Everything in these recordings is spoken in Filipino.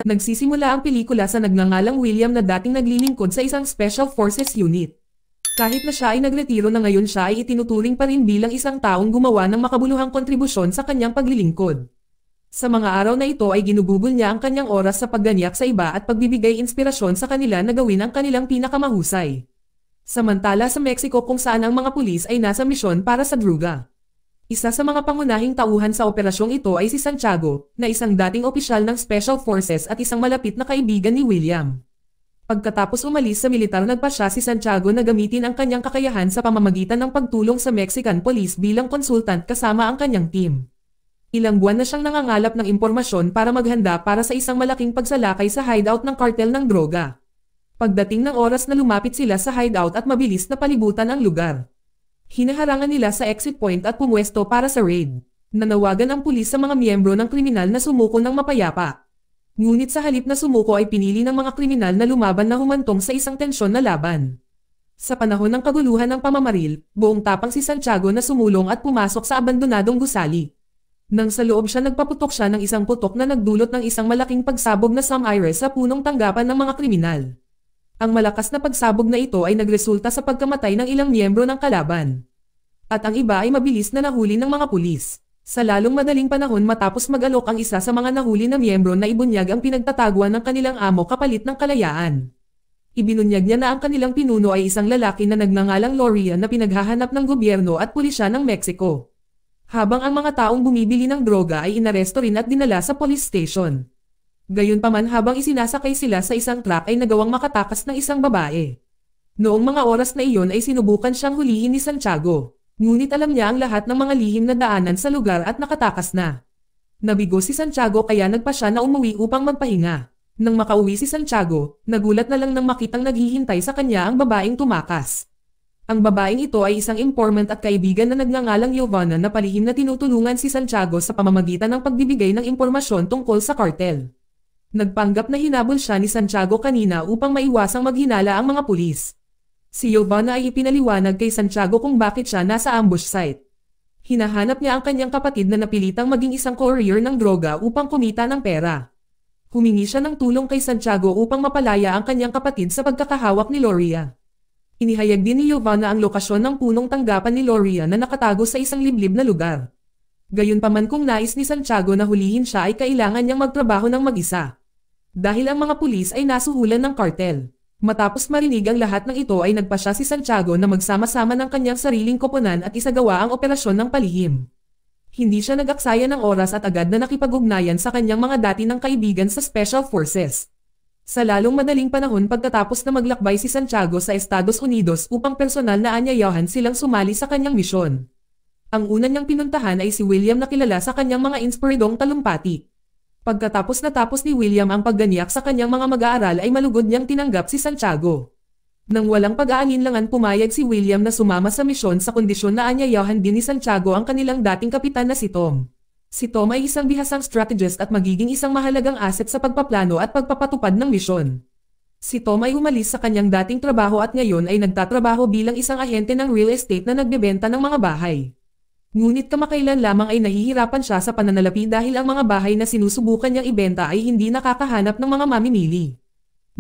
Nagsisimula ang pelikula sa nagngangalang William na dating naglilingkod sa isang Special Forces unit. Kahit na siya ay nagretiro na ngayon, siya ay itinuturing pa rin bilang isang taong gumawa ng makabuluhang kontribusyon sa kanyang paglilingkod. Sa mga araw na ito ay ginugugol niya ang kanyang oras sa pagganyak sa iba at pagbibigay inspirasyon sa kanila na gawin ang kanilang pinakamahusay. Samantala sa Mexico kung saan ang mga pulis ay nasa misyon para sa druga. Isa sa mga pangunahing tauhan sa operasyong ito ay si Santiago, na isang dating opisyal ng Special Forces at isang malapit na kaibigan ni William. Pagkatapos umalis sa militar, nagpasya si Santiago na gamitin ang kanyang kakayahan sa pamamagitan ng pagtulong sa Mexican Police bilang konsultant kasama ang kanyang team. Ilang buwan na siyang nangangalap ng impormasyon para maghanda para sa isang malaking pagsalakay sa hideout ng kartel ng droga. Pagdating ng oras na lumapit sila sa hideout at mabilis na palibutan ang lugar. Hinaharangan nila sa exit point at pumwesto para sa raid. Nanawagan ang pulis sa mga miyembro ng kriminal na sumuko ng mapayapa. Ngunit sa halip na sumuko ay pinili ng mga kriminal na lumaban na humantong sa isang tensyon na laban. Sa panahon ng kaguluhan ng pamamaril, buong tapang si Santiago na sumulong at pumasok sa abandonadong gusali. Nang sa loob siya, nagpaputok siya ng isang putok na nagdulot ng isang malaking pagsabog na sum-iris sa punong tanggapan ng mga kriminal. Ang malakas na pagsabog na ito ay nagresulta sa pagkamatay ng ilang miyembro ng kalaban. At ang iba ay mabilis na nahuli ng mga pulis. Sa lalong madaling panahon matapos mag-alok ang isa sa mga nahuli na miyembro na ibunyag ang pinagtataguan ng kanilang amo kapalit ng kalayaan. Ibinunyag niya na ang kanilang pinuno ay isang lalaki na nagngangalang Loria na pinaghahanap ng gobyerno at pulisya ng Mexico. Habang ang mga taong bumibili ng droga ay inaresto rin at dinala sa police station. Gayunpaman, habang isinasakay sila sa isang truck ay nagawang makatakas ng isang babae. Noong mga oras na iyon ay sinubukan siyang hulihin ni Santiago. Ngunit alam niya ang lahat ng mga lihim na daanan sa lugar at nakatakas na. Nabigo si Santiago kaya nagpa siya na umuwi upang magpahinga. Nang makauwi si Santiago, nagulat na lang nang makitang naghihintay sa kanya ang babaeng tumakas. Ang babaeng ito ay isang informant at kaibigan na nagngangalang Giovanna na palihim na tinutulungan si Santiago sa pamamagitan ng pagbibigay ng impormasyon tungkol sa kartel. Nagpanggap na hinabol siya ni Santiago kanina upang maiwasang maghinala ang mga pulis. Si Giovanna ay ipinaliwanag kay Santiago kung bakit siya nasa ambush site. Hinahanap niya ang kanyang kapatid na napilitang maging isang courier ng droga upang kumita ng pera. Humingi siya ng tulong kay Santiago upang mapalaya ang kanyang kapatid sa pagkakahawak ni Loria. Inihayag din ni Giovanna ang lokasyon ng punong tanggapan ni Loria na nakatago sa isang liblib na lugar. Gayunpaman, kung nais ni Santiago na hulihin siya ay kailangan niyang magtrabaho ng mag-isa. Dahil ang mga pulis ay nasuhulan ng kartel. Matapos marinig ang lahat ng ito ay nagpasya si Santiago na magsama-sama ng kanyang sariling koponan at isagawa ang operasyon ng palihim. Hindi siya nag-aksaya ng oras at agad na nakipag-ugnayan sa kanyang mga dati ng kaibigan sa Special Forces. Sa lalong madaling panahon, pagkatapos na maglakbay si Santiago sa Estados Unidos upang personal na anyayahan silang sumali sa kanyang misyon. Ang una niyang pinuntahan ay si William na kilala sa kanyang mga inspiradong talumpati. Pagkatapos natapos ni William ang pagganyak sa kanyang mga mag-aaral ay malugod niyang tinanggap si Santiago. Nang walang pag-aalinlangan, pumayag si William na sumama sa misyon sa kondisyon na anyayahan din ni Santiago ang kanilang dating kapitan na si Tom. Si Tom ay isang bihasang strategist at magiging isang mahalagang asset sa pagpaplano at pagpapatupad ng misyon. Si Tom ay umalis sa kanyang dating trabaho at ngayon ay nagtatrabaho bilang isang ahente ng real estate na nagbebenta ng mga bahay. Ngunit kamakailan lamang ay nahihirapan siya sa pananalapi dahil ang mga bahay na sinusubukan niyang ibenta ay hindi nakakahanap ng mga mamimili.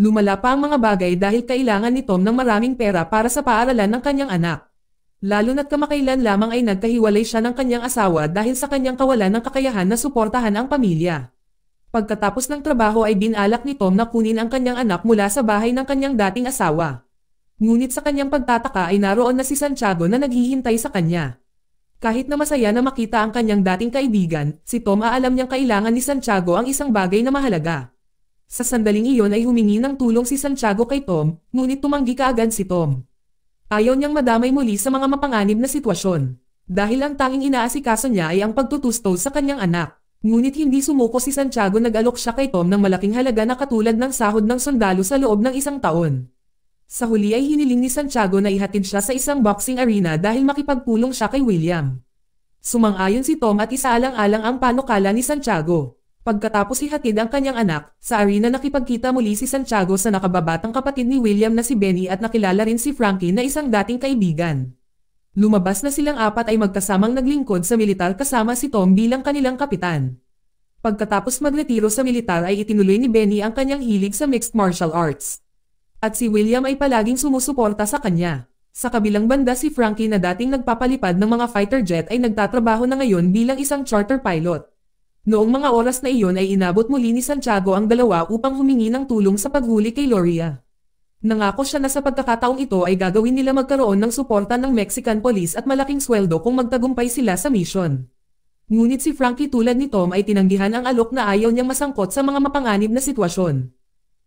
Lumala pa ang mga bagay dahil kailangan ni Tom ng maraming pera para sa paaralan ng kanyang anak. Lalo na't kamakailan lamang ay nagkahiwalay siya ng kanyang asawa dahil sa kanyang kawalan ng kakayahan na suportahan ang pamilya. Pagkatapos ng trabaho ay binalak ni Tom na kunin ang kanyang anak mula sa bahay ng kanyang dating asawa. Ngunit sa kanyang pagtataka ay naroon na si Santiago na naghihintay sa kanya. Kahit na masaya na makita ang kanyang dating kaibigan, si Tom alam niyang kailangan ni Santiago ang isang bagay na mahalaga. Sa sandaling iyon ay humingi ng tulong si Santiago kay Tom, ngunit tumanggi kaagad si Tom. Ayaw niyang madamay muli sa mga mapanganib na sitwasyon. Dahil ang tanging inaasikaso niya ay ang pagtutusto sa kanyang anak. Ngunit hindi sumuko si Santiago, nag-alok siya kay Tom ng malaking halaga na katulad ng sahod ng sundalo sa loob ng isang taon. Sa huli ay hiniling ni Santiago na ihatid siya sa isang boxing arena dahil makipagpulong siya kay William. Sumang-ayon si Tom at isaalang-alang ang panukala ni Santiago. Pagkatapos ihatid ang kanyang anak, sa arena nakipagkita muli si Santiago sa nakababatang kapatid ni William na si Benny at nakilala rin si Frankie na isang dating kaibigan. Lumabas na silang apat ay magkasamang naglingkod sa militar kasama si Tom bilang kanilang kapitan. Pagkatapos magretiro sa militar ay itinuloy ni Benny ang kanyang hilig sa mixed martial arts. At si William ay palaging sumusuporta sa kanya. Sa kabilang banda si Frankie na dating nagpapalipad ng mga fighter jet ay nagtatrabaho na ngayon bilang isang charter pilot. Noong mga oras na iyon ay inabot muli ni Santiago ang dalawa upang humingi ng tulong sa paghuli kay Loria. Nangako siya na sa pagkakataong ito ay gagawin nila magkaroon ng suporta ng Mexican police at malaking sweldo kung magtagumpay sila sa mission. Ngunit si Frankie tulad ni Tom ay tinanggihan ang alok na ayaw niyang masangkot sa mga mapanganib na sitwasyon.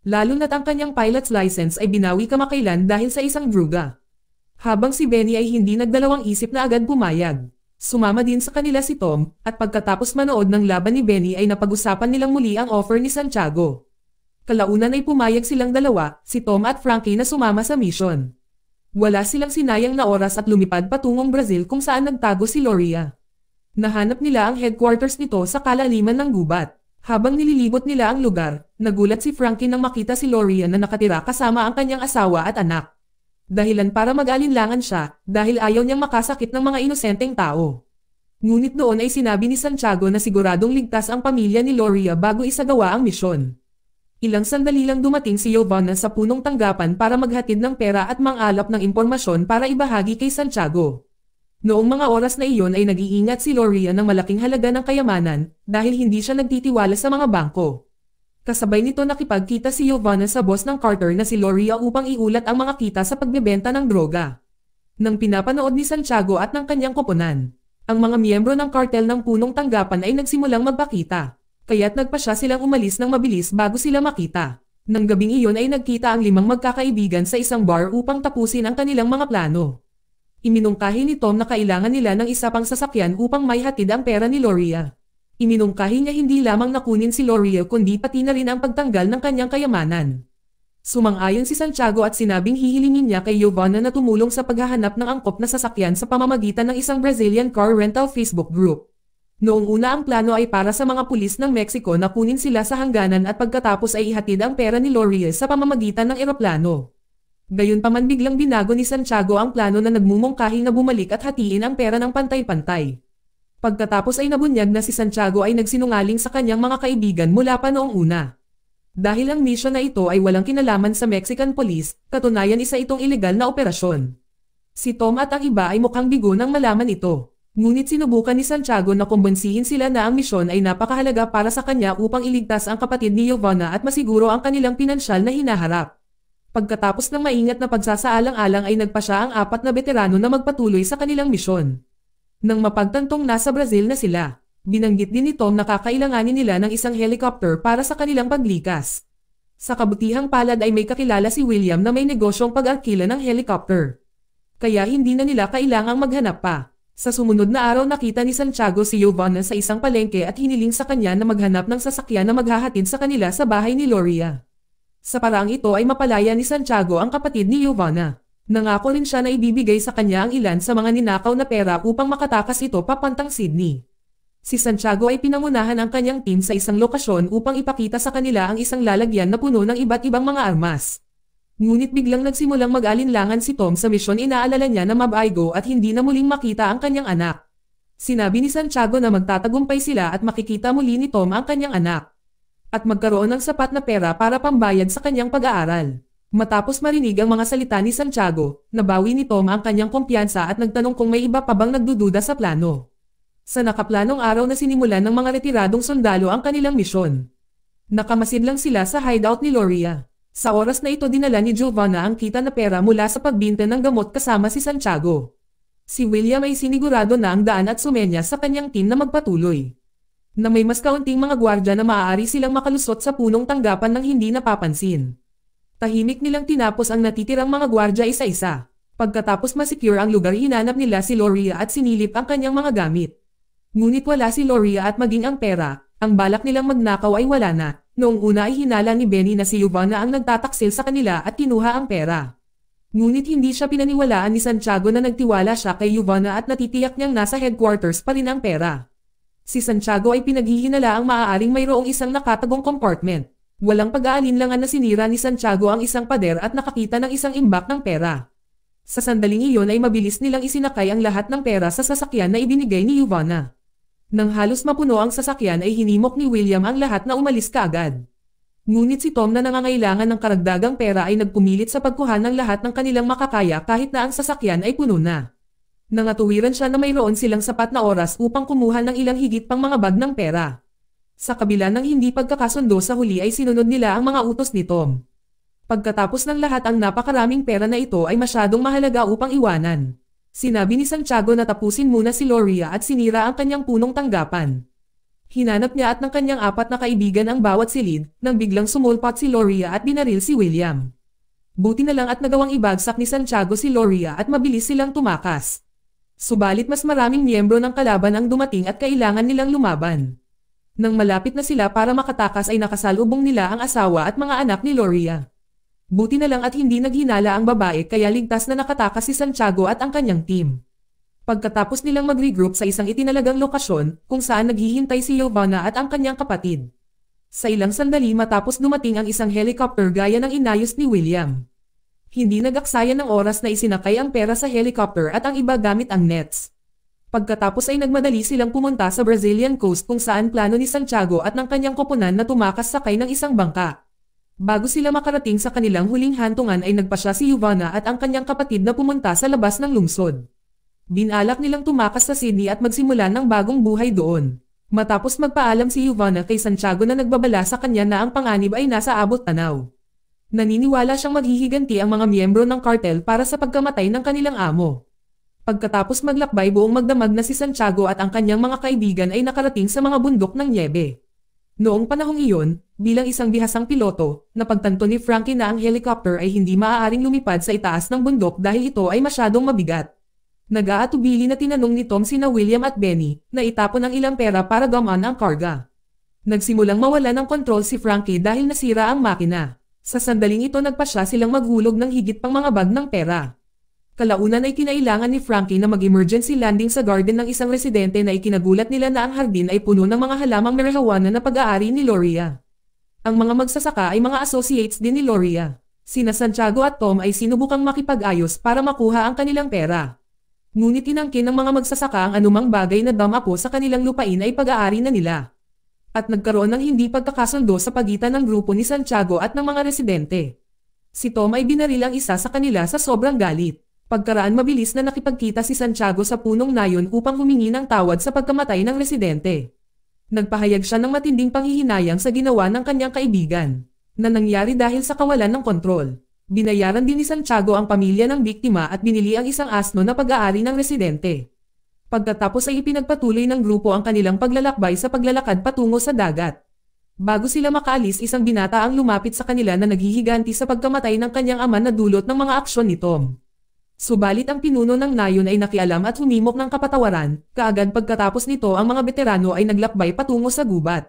Lalo na't ang kanyang pilot's license ay binawi kamakailan dahil sa isang druga. Habang si Benny ay hindi nagdalawang isip na agad pumayag. Sumama din sa kanila si Tom, at pagkatapos manood ng laban ni Benny ay napag-usapan nilang muli ang offer ni Santiago. Kalaunan ay pumayag silang dalawa, si Tom at Frankie na sumama sa mission. Wala silang sinayang na oras at lumipad patungong Brazil kung saan nagtago si Loria. Nahanap nila ang headquarters nito sa kalaliman ng gubat. Habang nililibot nila ang lugar, nagulat si Frankie nang makita si Loria na nakatira kasama ang kanyang asawa at anak. Dahilan para mag-alinlangan siya, dahil ayaw niyang makasakit ng mga inosenteng tao. Ngunit noon ay sinabi ni Santiago na siguradong ligtas ang pamilya ni Loria bago isagawa ang misyon. Ilang sandali lang dumating si Giovanna sa punong tanggapan para maghatid ng pera at mangalap ng impormasyon para ibahagi kay Santiago. Noong mga oras na iyon ay nag-iingat si Loria ng malaking halaga ng kayamanan dahil hindi siya nagtitiwala sa mga bangko. Kasabay nito nakipagkita si Giovanna sa boss ng Carter na si Loria upang iulat ang mga kita sa pagbebenta ng droga. Nang pinapanood ni Santiago at ng kanyang koponan, ang mga miyembro ng cartel ng punong tanggapan ay nagsimulang magpakita, kaya't nagpasya silang umalis ng mabilis bago sila makita. Nang gabing iyon ay nagkita ang 5 magkakaibigan sa isang bar upang tapusin ang kanilang mga plano. Iminungkahi ni Tom na kailangan nila ng isa pang sasakyan upang maihatid ang pera ni Loria. Iminungkahi niya hindi lamang nakunin si Loria kundi pati na rin ang pagtanggal ng kanyang kayamanan. Sumang-ayon si Santiago at sinabing hihilingin niya kay Giovanna na tumulong sa paghahanap ng angkop na sasakyan sa pamamagitan ng isang Brazilian car rental Facebook group. Noong una ang plano ay para sa mga pulis ng Mexico na kunin sila sa hangganan at pagkatapos ay ihatid ang pera ni Loria sa pamamagitan ng eroplano. Gayunpaman biglang binago ni Santiago ang plano na nagmumungkahi na bumalik at hatiin ang pera ng pantay-pantay. Pagkatapos ay nabunyag na si Santiago ay nagsinungaling sa kanyang mga kaibigan mula pa noong una. Dahil ang misyon na ito ay walang kinalaman sa Mexican police, katunayan isa itong ilegal na operasyon. Si Tom at ang iba ay mukhang bigo nang malaman ito. Ngunit sinubukan ni Santiago na kumbinsihin sila na ang misyon ay napakahalaga para sa kanya upang iligtas ang kapatid ni Giovanna at masiguro ang kanilang pinansyal na hinaharap. Pagkatapos ng maingat na pagsasaalang-alang ay nagpa siya ang 4 na veterano na magpatuloy sa kanilang misyon. Nang mapagtantong nasa Brazil na sila, binanggit din ni Tom na kakailanganin nila ng isang helicopter para sa kanilang paglikas. Sa kabutihang palad ay may kakilala si William na may negosyong pag-arkila ng helicopter. Kaya hindi na nila kailangang maghanap pa. Sa sumunod na araw nakita ni Santiago si Giovanna sa isang palengke at hiniling sa kanya na maghanap ng sasakyan na maghahatid sa kanila sa bahay ni Loria. Sa paraang ito ay mapalaya ni Santiago ang kapatid ni Giovanna. Nangako rin siya na ibibigay sa kanya ang ilan sa mga ninakaw na pera upang makatakas ito papantang Sydney. Si Santiago ay pinangunahan ang kanyang team sa isang lokasyon upang ipakita sa kanila ang isang lalagyan na puno ng iba't ibang mga armas. Ngunit biglang nagsimulang mag-alinlangan si Tom sa misyon, inaalala niya na mabaigo at hindi na muling makita ang kanyang anak. Sinabi ni Santiago na magtatagumpay sila at makikita muli ni Tom ang kanyang anak. At magkaroon ng sapat na pera para pambayad sa kanyang pag-aaral. Matapos marinig ang mga salita ni Santiago, nabawi ni Tom ang kanyang kumpiyansa at nagtanong kung may iba pa bang nagdududa sa plano. Sa nakaplanong araw na sinimulan ng mga retiradong sundalo ang kanilang misyon. Nakamasid lang sila sa hideout ni Loria. Sa oras na ito dinala ni Giovanna ang kita na pera mula sa pagbinta ng gamot kasama si Santiago. Si William ay sinigurado na ang daan at sumenya sa kanyang team na magpatuloy. Na may mas kaunting mga gwardya na maaari silang makalusot sa punong tanggapan ng hindi napapansin. Tahimik nilang tinapos ang natitirang mga gwardya isa-isa. Pagkatapos masecure ang lugar, hinanap nila si Loria at sinilip ang kanyang mga gamit. Ngunit wala si Loria at maging ang pera, ang balak nilang magnakaw ay wala na. Noong una ay hinala ni Benny na si Giovanna ang nagtataksil sa kanila at kinuha ang pera. Ngunit hindi siya pinaniwalaan ni Santiago na nagtiwala siya kay Giovanna at natitiyak niyang nasa headquarters pa rin ang pera. Si Santiago ay pinaghihinala ang maaaring mayroong isang nakatagong compartment. Walang pag-aalinlangan na sinira ni Santiago ang isang pader at nakakita ng isang imbak ng pera. Sa sandaling iyon ay mabilis nilang isinakay ang lahat ng pera sa sasakyan na ibinigay ni Giovanna. Nang halos mapuno ang sasakyan ay hinimok ni William ang lahat na umalis kaagad. Ngunit si Tom na nangangailangan ng karagdagang pera ay nagpumilit sa pagkuha ng lahat ng kanilang makakaya kahit na ang sasakyan ay puno na. Nangatuwiran siya na mayroon silang sapat na oras upang kumuha ng ilang higit pang mga bag ng pera. Sa kabila ng hindi pagkakasundo sa huli ay sinunod nila ang mga utos ni Tom. Pagkatapos ng lahat ang napakaraming pera na ito ay masyadong mahalaga upang iwanan. Sinabi ni Santiago na tapusin muna si Loria at sinira ang kanyang punong tanggapan. Hinanap niya at ng kanyang 4 na kaibigan ang bawat silid, nang biglang sumulpot si Loria at binaril si William. Buti na lang at nagawang ibagsak ni Santiago si Loria at mabilis silang tumakas. Subalit mas maraming miyembro ng kalaban ang dumating at kailangan nilang lumaban. Nang malapit na sila para makatakas ay nakasalubong nila ang asawa at mga anak ni Loria. Buti na lang at hindi naghinala ang babae kaya ligtas na nakatakas si Santiago at ang kanyang team. Pagkatapos nilang mag-regroup sa isang itinalagang lokasyon, kung saan naghihintay si Giovanna at ang kanyang kapatid. Sa ilang sandali matapos dumating ang isang helicopter gaya ng inayos ni William. Hindi nag-aksaya ng oras na isinakay ang pera sa helicopter at ang iba gamit ang nets. Pagkatapos ay nagmadali silang pumunta sa Brazilian coast kung saan plano ni Santiago at ng kanyang koponan na tumakas sakay ng isang bangka. Bago sila makarating sa kanilang huling hantungan ay nagpasya si Giovanna at ang kanyang kapatid na pumunta sa labas ng lungsod. Binalak nilang tumakas sa Sydney at magsimula ng bagong buhay doon. Matapos magpaalam si Giovanna kay Santiago na nagbabala sa kanya na ang panganib ay nasa abot tanaw. Naniniwala siyang maghihiganti ang mga miyembro ng cartel para sa pagkamatay ng kanilang amo. Pagkatapos maglakbay buong magdamag na si Santiago at ang kanyang mga kaibigan ay nakarating sa mga bundok ng Niebe. Noong panahong iyon, bilang isang bihasang piloto, napagtanto ni Frankie na ang helicopter ay hindi maaaring lumipad sa itaas ng bundok dahil ito ay masyadong mabigat. Nag-aatubili na tinanong ni Tom sina William at Benny na itapon ang ilang pera para gamaan ang karga. Nagsimulang mawala ng kontrol si Frankie dahil nasira ang makina. Sa sandaling ito nagpasya silang maghulog ng higit pang mga bag ng pera. Kalaunan ay kinailangan ni Frankie na mag-emergency landing sa garden ng isang residente na ikinagulat nila na ang hardin ay puno ng mga halamang marijuana na pag-aari ni Loria. Ang mga magsasaka ay mga associates din ni Loria. Sina Santiago at Tom ay sinubukang makipag-ayos para makuha ang kanilang pera. Ngunit inangkin ng mga magsasaka ang anumang bagay na damapo sa kanilang lupain ay pag-aari na nila. At nagkaroon ng hindi pagkakasundo sa pagitan ng grupo ni Santiago at ng mga residente. Si Tom ay binaril ang isa sa kanila sa sobrang galit. Pagkaraan mabilis na nakipagkita si Santiago sa punong nayon upang humingi ng tawad sa pagkamatay ng residente. Nagpahayag siya ng matinding panghihinayang sa ginawa ng kanyang kaibigan, na nangyari dahil sa kawalan ng kontrol. Binayaran din ni Santiago ang pamilya ng biktima at binili ang isang asno na pag-aari ng residente. Pagkatapos ay ipinagpatuloy ng grupo ang kanilang paglalakbay sa paglalakad patungo sa dagat. Bago sila makaalis isang binata ang lumapit sa kanila na naghihiganti sa pagkamatay ng kanyang ama na dulot ng mga aksyon ni Tom. Subalit ang pinuno ng nayon ay nakialam at humimok ng kapatawaran, kaagad pagkatapos nito ang mga veterano ay naglakbay patungo sa gubat.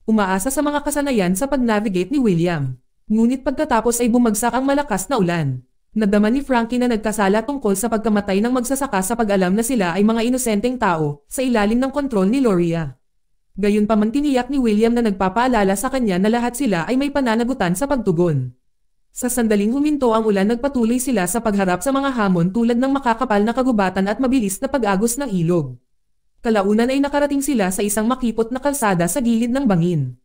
Umaasa sa mga kasanayan sa pag-navigate ni William. Ngunit pagkatapos ay bumagsak ang malakas na ulan. Nadama ni Frankie na nagkasala tungkol sa pagkamatay ng magsasaka sa pag-alam na sila ay mga inosenteng tao sa ilalim ng kontrol ni Loria. Gayunpaman tiniyak ni William na nagpapaalala sa kanya na lahat sila ay may pananagutan sa pagtugon. Sa sandaling huminto ang ulan nagpatuloy sila sa pagharap sa mga hamon tulad ng makakapal na kagubatan at mabilis na pag-agos ng ilog. Kalaunan ay nakarating sila sa isang makipot na kalsada sa gilid ng bangin.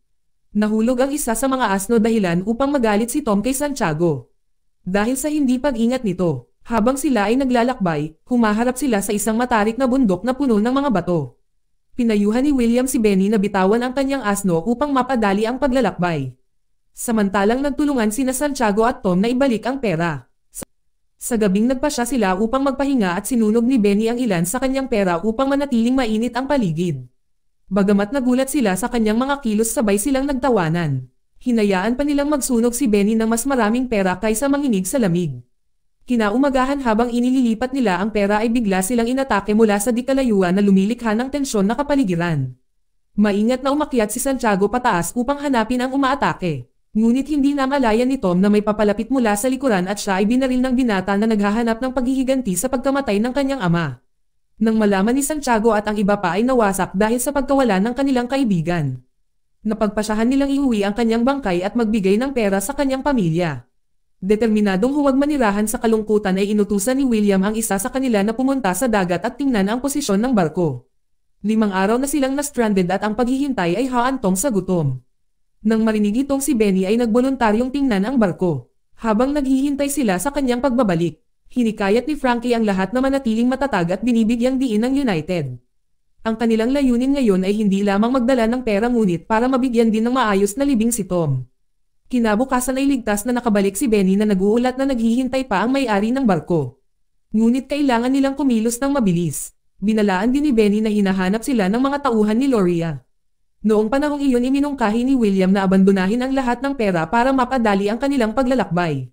Nahulog ang isa sa mga asno dahilan upang magalit si Tom kay Santiago. Dahil sa hindi pag-ingat nito, habang sila ay naglalakbay, humaharap sila sa isang matarik na bundok na puno ng mga bato. Pinayuhan ni William si Benny na bitawan ang kanyang asno upang mapadali ang paglalakbay. Samantalang nagtulungan sina Santiago at Tom na ibalik ang pera. Sa gabing nagpasya sila upang magpahinga at sinunog ni Benny ang ilan sa kanyang pera upang manatiling mainit ang paligid. Bagamat nagulat sila sa kanyang mga kilos sabay silang nagtawanan. Hinayaan pa nilang magsunog si Benny ng mas maraming pera kaysa manginig sa lamig. Kinaumagahan habang inililipat nila ang pera ay bigla silang inatake mula sa di kalayuan na lumilikha ng tensyon na kapaligiran. Maingat na umakyat si Santiago pataas upang hanapin ang umaatake. Ngunit hindi namalayan ni Tom na may papalapit mula sa likuran at siya ay binaril ng binata na naghahanap ng paghihiganti sa pagkamatay ng kanyang ama. Nang malaman ni Santiago at ang iba pa ay nawasak dahil sa pagkawala ng kanilang kaibigan. Napagpasyahan nilang iuwi ang kanyang bangkay at magbigay ng pera sa kanyang pamilya. Determinadong huwag manirahan sa kalungkutan ay inutusan ni William ang isa sa kanila na pumunta sa dagat at tingnan ang posisyon ng barko. 5 araw na silang na-stranded at ang paghihintay ay haantong sa gutom. Nang marinig itong si Benny ay nagboluntaryong tingnan ang barko. Habang naghihintay sila sa kanyang pagbabalik, hinikayat ni Frankie ang lahat na manatiling matatag at binibigyang diin ng United. Ang kanilang layunin ngayon ay hindi lamang magdala ng pera ngunit para mabigyan din ng maayos na libing si Tom. Kinabukasan ay ligtas na nakabalik si Benny na naguulat na naghihintay pa ang may-ari ng barko. Ngunit kailangan nilang kumilos ng mabilis. Binalaan din ni Benny na hinahanap sila ng mga tauhan ni Loria. Noong panahong iyon iminungkahi ni William na abandonahin ang lahat ng pera para mapadali ang kanilang paglalakbay.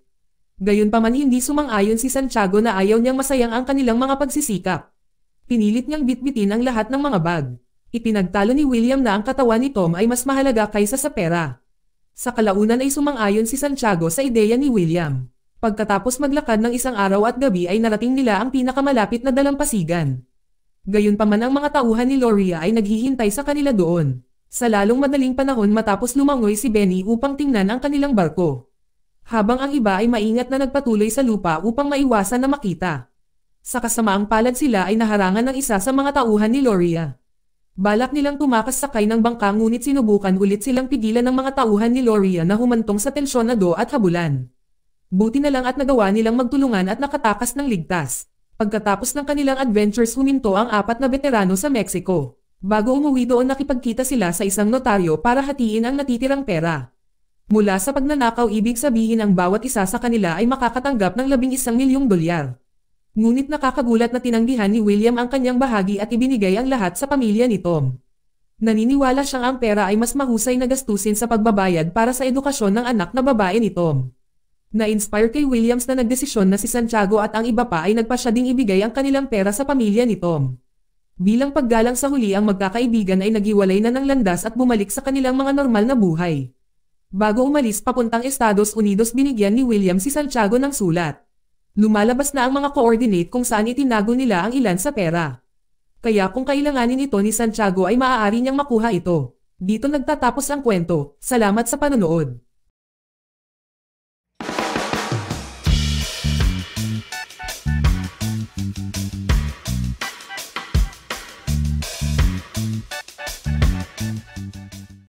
Gayunpaman hindi sumang-ayon si Santiago na ayaw niyang masayang ang kanilang mga pagsisikap. Pinilit niyang bitbitin ang lahat ng mga bag. Ipinagtalo ni William na ang katawan ni Tom ay mas mahalaga kaysa sa pera. Sa kalaunan ay sumang-ayon si Santiago sa ideya ni William. Pagkatapos maglakad ng isang araw at gabi ay narating nila ang pinakamalapit na dalampasigan. Gayunpaman ang mga tauhan ni Loria ay naghihintay sa kanila doon. Sa lalong madaling panahon matapos lumangoy si Benny upang tingnan ang kanilang barko. Habang ang iba ay maingat na nagpatuloy sa lupa upang maiwasan na makita. Sa kasamaang palad sila ay naharangan ng isa sa mga tauhan ni Loria. Balak nilang tumakas sakay ng bangka ngunit sinubukan ulit silang pigilan ng mga tauhan ni Loria na humantong sa tensyonado at habulan. Buti na lang at nagawa nilang magtulungan at nakatakas ng ligtas. Pagkatapos ng kanilang adventures huminto ang 4 na veterano sa Mexico. Bago umuwi doon nakipagkita sila sa isang notaryo para hatiin ang natitirang pera. Mula sa pagnanakaw ibig sabihin ang bawat isa sa kanila ay makakatanggap ng $11,000,000. Ngunit nakakagulat na tinanggihan ni William ang kanyang bahagi at ibinigay ang lahat sa pamilya ni Tom. Naniniwala siyang ang pera ay mas mahusay na gastusin sa pagbabayad para sa edukasyon ng anak na babae ni Tom. Na-inspire kay Williams na nagdesisyon na si Santiago at ang iba pa ay nagpasya ding ibigay ang kanilang pera sa pamilya ni Tom. Bilang paggalang sa huli ang magkakaibigan ay naghiwalay na ng landas at bumalik sa kanilang mga normal na buhay. Bago umalis papuntang Estados Unidos binigyan ni William si Santiago ng sulat. Lumalabas na ang mga coordinate kung saan itinago nila ang ilan sa pera. Kaya kung kailanganin ito ni Santiago ay maaari niyang makuha ito. Dito nagtatapos ang kwento. Salamat sa panonood.